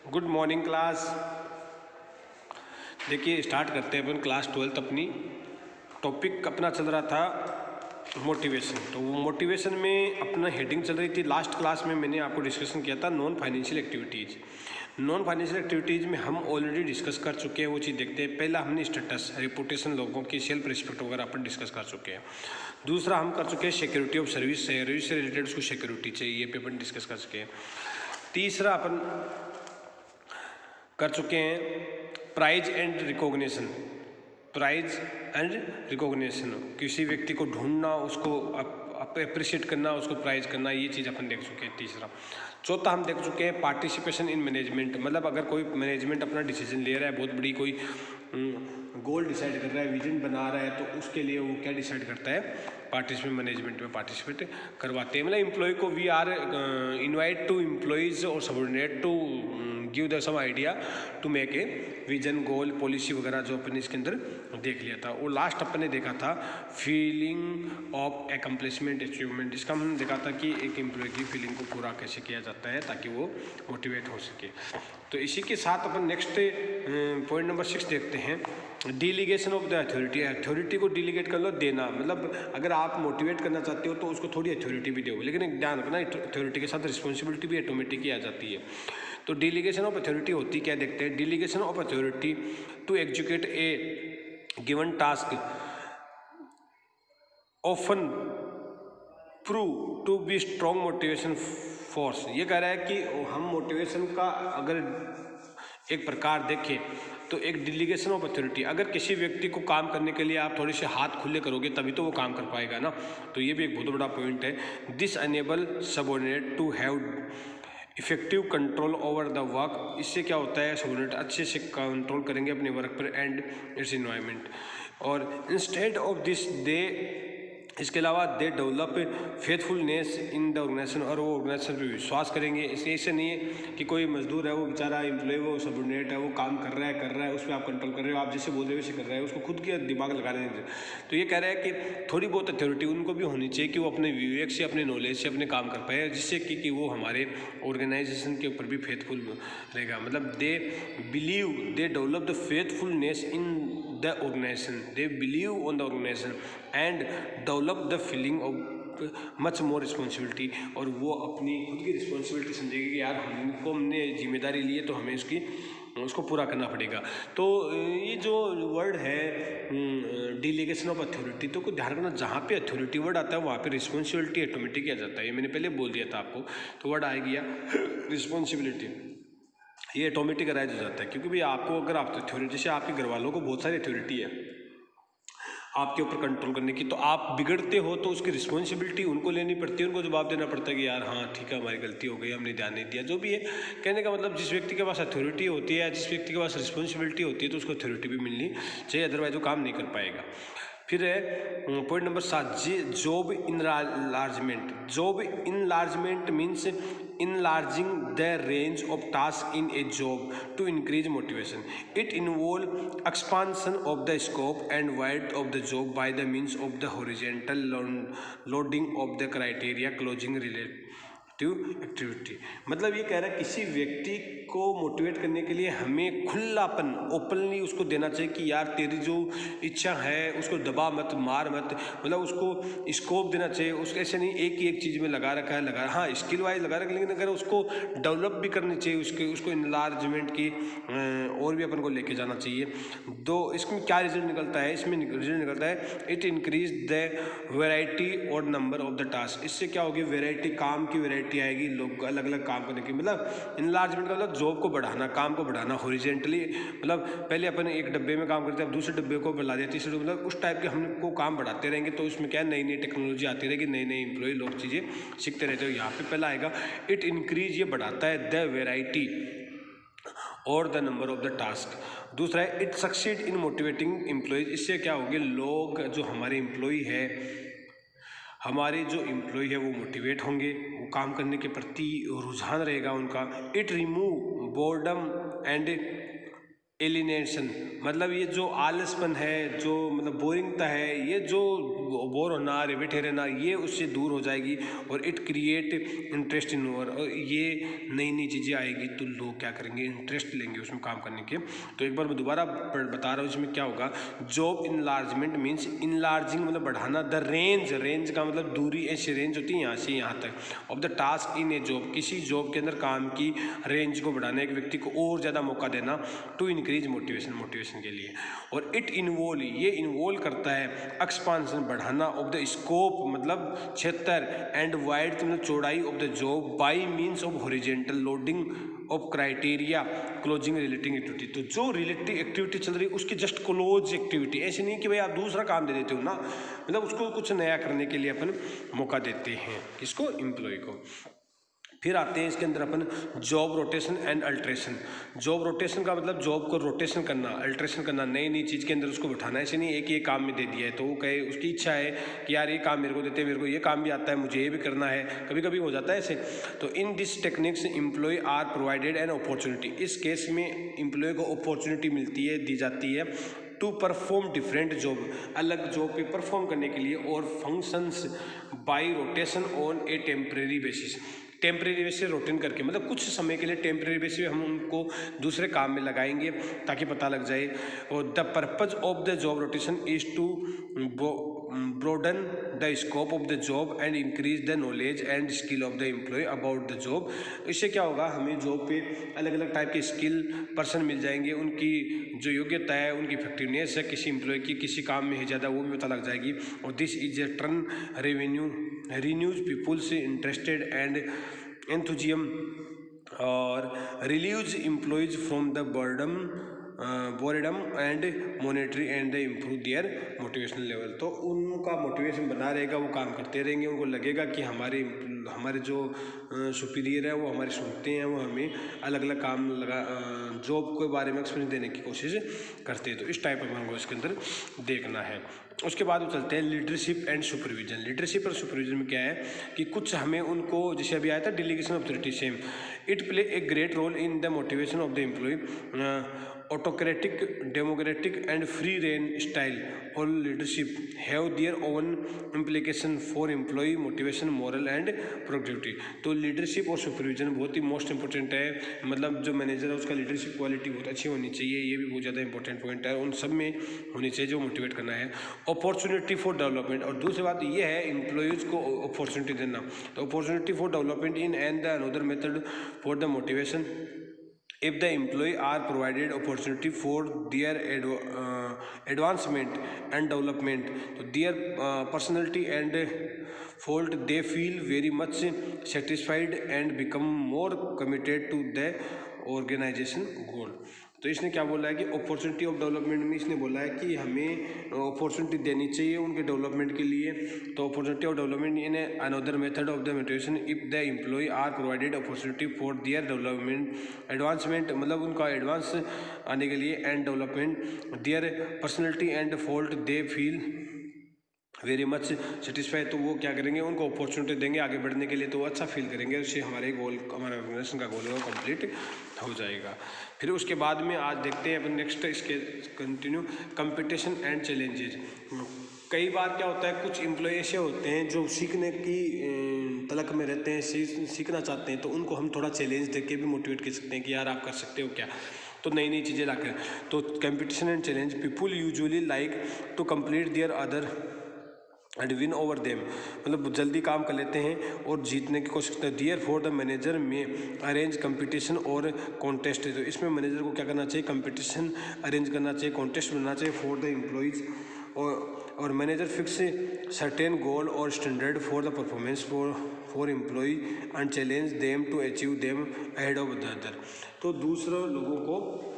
Good morning class. देखिए start करते हैं अपन क्लास 12 अपनी। टॉपिक अपना चल रहा था मोटिवेशन। तो वो मोटिवेशन में अपना हेडिंग चल रही थी। लास्ट क्लास में मैंने आपको डिस्कशन किया था non financial activities. Non financial activities में हम ऑलरेडी डिस्कस कर चुके हैं। वो चीज़ देखते हैं। पहला हमने स्टेटस, रेपुटेशन, लोगों की सेल्फ रिस्पेक्ट वगैरह अपन डिस्कस कर चुके हैं। दूसरा हम कर चुके हैं सिक्योरिटी ऑफ सर्विस से रिलेटेड उसको सिक्योरिटी चाहिए, ये पे अपन डिस्कस कर चुके हैं। तीसरा अपन कर चुके हैं prize and recognition. Prize and recognition, किसी व्यक्ति को ढूंढना, उसको अप्रिशिएट करना, उसको प्राइज करना, ये चीज़ अपन देख चुके हैं। तीसरा। चौथा हम देख चुके हैं पार्टिसिपेशन इन मैनेजमेंट। मतलब अगर कोई मैनेजमेंट अपना डिसीजन ले रहा है, बहुत बड़ी कोई गोल डिसाइड कर रहा है, विजन बना रहा है, तो उसके लिए वो क्या डिसाइड करता है, पार्टिसिपेट मैनेजमेंट में पार्टिसिपेट करवाते हैं। मतलब एम्प्लॉय को we are invite to employees और subordinate to give the some idea to make a vision, goal, policy वगैरह जो अपन इसके अंदर देख लिया था। और लास्ट अपन ने देखा था फीलिंग ऑफ एकम्प्लिशमेंट, अचीवमेंट। इसका हमने देखा था कि एक एम्प्लॉय की फीलिंग को पूरा कैसे किया जाता है ताकि वो मोटिवेट हो सके। तो इसी के साथ अपन नेक्स्ट पॉइंट नंबर 6 देखते हैं, delegation of the authority. Authority को डिलीगेट कर लो, देना। मतलब अगर आप मोटिवेट करना चाहते हो तो उसको थोड़ी अथॉरिटी भी दो, लेकिन एक ध्यान रखना अथॉरिटी के साथ रिस्पॉन्सिबिलिटी भी ऑटोमेटिक ही आ जाती है। तो डिलीगेशन ऑफ अथॉरिटी होती क्या देखते हैं। Delegation of authority to execute a given task often prove to be strong motivation force. ये कह रहा है कि हम मोटिवेशन का अगर एक प्रकार देखें तो एक डिलीगेशन ऑफ अथॉरिटी, अगर किसी व्यक्ति को काम करने के लिए आप थोड़े से हाथ खुले करोगे तभी तो वो काम कर पाएगा ना। तो ये भी एक बहुत बड़ा पॉइंट है। This enable subordinate to have effective control over the work. इससे क्या होता है, सबऑर्डिनेट अच्छे से कंट्रोल करेंगे अपने वर्क पर एंड इट्स इन्वायरमेंट। और इंस्टेड ऑफ दिस दे, इसके अलावा they develop faithfulness in the organisation, और वो ऑर्गेनाइजेशन पे विश्वास करेंगे। इसलिए ऐसे नहीं है कि कोई मजदूर है, वो बेचारा एम्प्लॉय, वो सबऑर्डिनेट है, वो काम कर रहा है उस पर आप कंट्रोल कर रहे हो, आप जैसे बोल रहे हो वैसे कर रहा है, उसको खुद की दिमाग लगा रहे हैं। तो ये कह रहा है कि थोड़ी बहुत अथॉरिटी उनको भी होनी चाहिए कि वो अपने विवेक से, अपने नॉलेज से अपने काम कर पाए, जिससे कि वो हमारे ऑर्गेनाइजेशन के ऊपर भी फेथफुल रहेगा। मतलब they believe, they develop the faithfulness in the organization, they believe on the organization and develop the feeling of much more responsibility। और वो अपनी खुद की रिस्पॉन्सिबिलिटी समझेगी कि यार हमने जिम्मेदारी ली है तो हमें उसको पूरा करना पड़ेगा। तो ये जो वर्ड है डिलीगेशन ऑफ अथॉरिटी, तो कुछ ध्यान रखना, जहाँ पे अथॉरिटी वर्ड आता है वहाँ पे रिस्पॉन्सिबिलिटी ऑटोमेटिक आ जाता है। ये मैंने पहले बोल दिया था आपको। तो वर्ड आ गया रिस्पॉन्सिबिलिटी, ये ऑटोमेटिक अराइज हो जाता है। क्योंकि भाई आपको अगर आप अथॉरिटी, जैसे आपके घर वालों को बहुत सारी अथॉरिटी है आपके ऊपर कंट्रोल करने की, तो आप बिगड़ते हो तो उसकी रिस्पॉन्सिबिलिटी उनको लेनी पड़ती है, उनको जवाब देना पड़ता है कि यार हाँ ठीक है, हमारी गलती हो गई, हमने ध्यान नहीं दिया, जो भी है। कहने का मतलब जिस व्यक्ति के पास अथॉरिटी होती है, जिस व्यक्ति के पास रिस्पॉन्सिबिलिटी होती है, तो उसको अथॉरिटी भी मिलनी चाहिए, अदरवाइज वो काम नहीं कर पाएगा। फिर है point number 7, job enlargement. Job enlargement means enlarging the range of tasks in a job to increase motivation. It involves expansion of the scope and width of the job by the means of the horizontal loading of the criteria closing relative activity. मतलब ये कह रहा है किसी व्यक्ति को motivate करने के लिए हमें खुलापन, ओपनली उसको देना चाहिए कि यार तेरी जो इच्छा है उसको दबा मत, मार मत, मतलब उसको स्कोप देना चाहिए। उसको ऐसे नहीं एक ही एक चीज़ में लगा रखा है, हाँ स्किल वाइज लगा रखा है, लेकिन अगर उसको डेवलप भी करनी चाहिए, उसको इनलार्जमेंट की और भी अपन को लेके जाना चाहिए। दो इसमें क्या रिजल्ट निकलता है, इसमें रिजल्ट निकलता है इट इंक्रीज द वेराइटी और नंबर ऑफ द टास्क। इससे क्या होगी, वेराइटी, काम की वेराइटी आएगी, लोग अलग अलग काम करने की। मतलब इनलार्जमेंट का मतलब जॉब को बढ़ाना, काम को बढ़ाना हॉरिजेंटली। मतलब पहले अपन एक डब्बे में काम करते हैं, अब दूसरे डब्बे को बढ़ा दिया, तीसरे, मतलब उस टाइप के हमको काम बढ़ाते रहेंगे। तो इसमें क्या है, नई नई टेक्नोलॉजी आती रहेगी, नई नई एम्प्लॉय, लोग चीज़ें सीखते रहते हो। यहाँ पे पहला आएगा इट इंक्रीज, ये बढ़ाता है द वेराइटी और the number of the task. दूसरा है it succeed in motivating employees. इससे क्या होगी, लोग जो हमारे एम्प्लॉय है, हमारे जो एम्प्लॉय है वो मोटिवेट होंगे, वो काम करने के प्रति रुझान रहेगा उनका। It remove boredom and alienation मतलब ये जो आलसपन है, जो मतलब बोरिंगता है, ये जो बोर होना, बैठे रहना, ये उससे दूर हो जाएगी और इट क्रिएट इंटरेस्ट इन और ये नई नई चीज़ें आएगी तो लोग क्या करेंगे, इंटरेस्ट लेंगे उसमें काम करने के। तो एक बार मैं दोबारा बता रहा हूँ इसमें क्या होगा। जॉब इनलार्जमेंट मीन्स इनलार्जिंग मतलब बढ़ाना, द रेंज का मतलब दूरी, ऐसी रेंज होती है यहाँ से यहाँ तक, of the task in A job, किसी जॉब के अंदर काम की रेंज को बढ़ाना, एक व्यक्ति को और ज़्यादा मौका देना, टू इंक्रीज मोटिवेशन के लिए। और इट इन्वॉल्व, ये इन्वॉल्व करता है एक्सपांशन बढ़ाना, ऑफ द स्कोप मतलब क्षेत्र, एंड वाइड मतलब चौड़ाई, of the job by means of horizontal loading of criteria closing relating activity. तो जो रिलेटिव एक्टिविटी चल रही है उसकी जस्ट क्लोज एक्टिविटी, ऐसे नहीं कि भाई आप दूसरा काम दे देते हो ना, मतलब उसको कुछ नया करने के लिए अपन मौका देते हैं, किसको, एम्प्लॉय को। फिर आते हैं इसके अंदर अपन job rotation and alteration. Job rotation का मतलब जॉब को रोटेशन करना, अल्ट्रेशन करना, नई नई चीज़ के अंदर उसको बैठाना। ऐसे नहीं एक ये काम में दे दिया है तो वो कहे, उसकी इच्छा है कि यार ये काम मेरे को देते हैं, मेरे को ये काम भी आता है, मुझे ये भी करना है, कभी कभी हो जाता है ऐसे। तो in this techniques employ are provided an opportunity, इस केस में एम्प्लॉय को अपॉर्चुनिटी मिलती है, दी जाती है, टू परफॉर्म डिफरेंट जॉब, अलग जॉब पे परफॉर्म करने के लिए, और functions by rotation on a temporary basis, temporary basis rotate करके, मतलब कुछ समय के लिए टेम्परेरी बेसिस पे हम उनको दूसरे काम में लगाएंगे ताकि पता लग जाए। और the purpose of the job rotation is to broaden the scope of the job and increase the knowledge and skill of the employee about the job। इससे क्या होगा, हमें जॉब पे अलग अलग टाइप के स्किल पर्सन मिल जाएंगे, उनकी जो योग्यता है, उनकी इफेक्टिवनेस है किसी एम्प्लॉय की, किसी काम में है ज़्यादा, वो भी पता लग जाएगी। और this is a turn revenue renews people's interested and enthusiasm और relieves employees from the boredom and monotony and improve their motivational level. तो उनका मोटिवेशन बना रहेगा, वो काम करते रहेंगे, उनको लगेगा कि हमारे जो सुपीरियर है वो हमारे सुनते हैं, वो हमें अलग अलग काम लगा जॉब के बारे में एक्सपीरियंस देने की कोशिश करते हैं। तो इस टाइप का हमको इसके अंदर देखना है। उसके बाद वो चलते हैं लीडरशिप एंड सुपरविजन। लीडरशिप और सुपरविजन में क्या है कि कुछ हमें उनको, जैसे अभी आया था delegation of authority, same it play a great role in the motivation of the employ. autocratic, democratic and free reign style or leadership have their own implication for employee motivation, moral and productivity। तो leadership और supervision बहुत ही most important है, मतलब जो manager है उसका leadership quality बहुत अच्छी होनी चाहिए, ये भी बहुत ज़्यादा इंपॉर्टेंट पॉइंट है, उन सब में होनी चाहिए जो मोटिवेट करना है। अपॉर्चुनिटी फॉर डेवलपमेंट, और दूसरी बात ये है एम्प्लॉयज़ को अपॉर्चुनिटी देना, तो opportunity for development in and the another method for the motivation. If the employee are provided opportunity for their advancement and development, so their personality and fault, they feel very much satisfied and become more committed to the organization goal। तो इसने क्या बोला है कि opportunity of development में इसने बोला है कि हमें अपॉर्चुनिटी देनी चाहिए उनके डेवलपमेंट के लिए। तो opportunity of development in another method of the motivation if the employ are provided opportunity for their development advancement, मतलब उनका एडवांस आने के लिए, and development their personality and fault, they feel very much satisfy. तो वो क्या करेंगे, उनको अपॉर्चुनिटी देंगे आगे बढ़ने के लिए, तो वो अच्छा फील करेंगे, उससे हमारे गोल, हमारा ऑर्गेनाइजेशन का गोल है वो कंप्लीट हो जाएगा। फिर उसके बाद में आज देखते हैं अपन नेक्स्ट इसके कंटिन्यू कंपटीशन एंड चैलेंजेज। कई बार क्या होता है, कुछ एम्प्लॉय ऐसे होते हैं जो सीखने की तलक में रहते हैं, सीखना चाहते हैं, तो उनको हम थोड़ा चैलेंज दे के भी मोटिवेट कर सकते हैं कि यार आप कर सकते हो क्या, तो नई नई चीज़ें लाकर। तो competition and challenge, people usually like to complete their other and win over them, मतलब जल्दी काम कर लेते हैं और जीतने की कोशिश करते हैं। दियर फॉर द मैनेजर में अरेंज कंपटीशन और कॉन्टेस्ट, तो इसमें मैनेजर को क्या करना चाहिए, कंपटीशन अरेंज करना चाहिए, कॉन्टेस्ट बनाना चाहिए फॉर द एम्प्लॉयज़, और मैनेजर फिक्स सर्टेन गोल और standard for the performance for employ and challenge them to achieve them ahead of the other. तो दूसरे लोगों को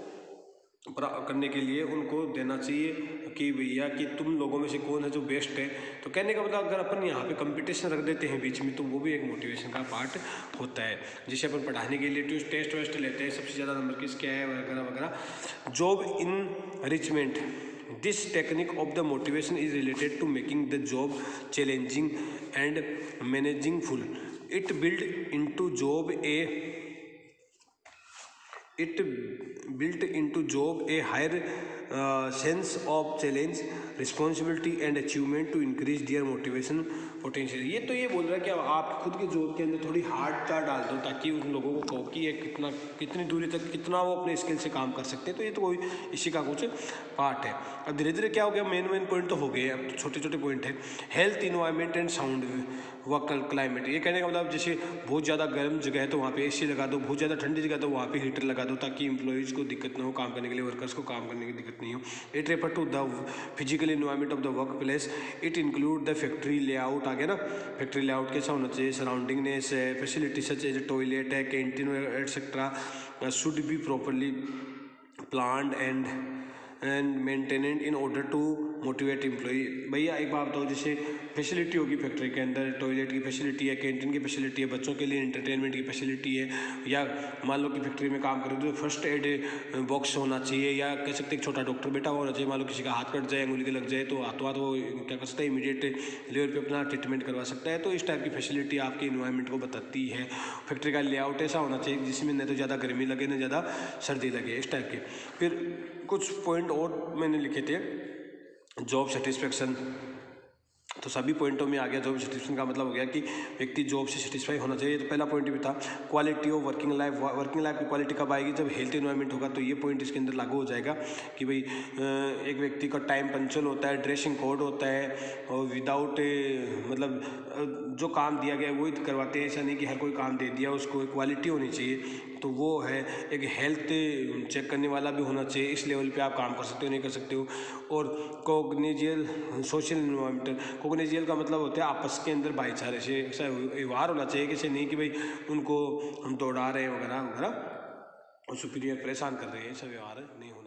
करने के लिए उनको देना चाहिए कि भैया कि तुम लोगों में से कौन है जो बेस्ट है। तो कहने का मतलब अगर अपन यहाँ पे कंपटीशन रख देते हैं बीच में, तो वो भी एक मोटिवेशन का पार्ट होता है। जैसे अपन पढ़ाने के लिए टेस्ट वेस्ट लेते हैं, सबसे ज़्यादा नंबर किसके है वगैरह वगैरह। Job enrichment, this technique of the motivation is related to making the job challenging and meaningful. It build into job a It built into job a higher sense of challenge, responsibility and achievement to increase their motivation potential. ये तो ये बोल रहा है कि अब आप खुद के जॉब के अंदर थोड़ी हार्ड चार्ट डाल दो ताकि उन लोगों को कहो कि ये कितनी दूरी तक कितना वो अपने स्किल से काम कर सकते हैं। तो ये तो कोई इसी का कुछ पार्ट है। अब धीरे धीरे क्या हो गया, मेन पॉइंट तो हो गए, अब छोटे छोटे पॉइंट है। Health, environment and sound work climate. ये कहने का मतलब जैसे बहुत ज़्यादा गर्म जगह है तो वहाँ पे एसी लगा दो, बहुत ज़्यादा ठंडी जगह तो वहाँ पे हीटर लगा दो ताकि एम्प्लॉयज़ को दिक्कत ना हो काम करने के लिए, वर्कर्स को काम करने की दिक्कत नहीं हो। It refer to the physical environment of the work place. It include the factory layout, आ गया ना, फैक्ट्री लेआउट कैसा होना चाहिए, सराउंडिंगनेस है, फैसिलिटी सच एज टॉयलेट है, canteen et cetera should be properly planned and maintained in order to motivate employee. भैया एक बात बताओ, जैसे फैसिलिटी होगी फैक्ट्री के अंदर, टॉयलेट की फैसिलिटी है, कैंटीन की फैसिलिटी है, बच्चों के लिए एंटरटेनमेंट की फैसिलिटी है, या मान लो कि फैक्ट्री में काम करें तो फर्स्ट एड बॉक्स होना चाहिए, या कह सकते हैं एक छोटा डॉक्टर बैठा हुआ होना चाहिए। मान लो किसी का हाथ कट जाए, उंगली के लग जाए तो हाथों हाथ वो क्या कर सकता है, इमीडिएट लेवल पे अपना ट्रीटमेंट करवा सकता है। तो इस टाइप की फैसिलिटी आपके इन्वायरमेंट को बताती है। फैक्ट्री का लेआउट ऐसा होना चाहिए जिसमें न तो ज़्यादा गर्मी लगे न ज़्यादा सर्दी लगे, इस टाइप के। फिर कुछ पॉइंट और मैंने लिखे थे, जॉब सेटिस्फेक्शन, तो सभी पॉइंटों में आ गया। जॉब सेटिस्फेक्शन का मतलब हो गया कि व्यक्ति जॉब से सेटिस्फाई होना चाहिए। तो पहला पॉइंट भी था quality of working life. Working life की क्वालिटी कब आएगी, जब हेल्थ इन्वायरमेंट होगा। तो ये पॉइंट इसके अंदर लागू हो जाएगा कि भाई एक व्यक्ति का टाइम पंक्चुअल होता है, ड्रेसिंग कोड होता है, और विदाउट मतलब जो काम दिया गया है वही करवाते हैं, ऐसा नहीं कि हर कोई काम दे दिया, उसको क्वालिटी होनी चाहिए। तो वो है एक हेल्थ चेक करने वाला भी होना चाहिए, इस लेवल पे आप काम कर सकते हो नहीं कर सकते हो। और कोग्निजियल सोशल इन्वायरमेंटल, कोग्निजियल का मतलब होता है आपस के अंदर भाईचारे से ऐसा व्यवहार होना चाहिए, किसी नहीं कि भाई उनको हम दौड़ा रहे हैं वगैरह वगैरह और सुपीरियर परेशान कर रहे हैं, ऐसा व्यवहार नहीं होना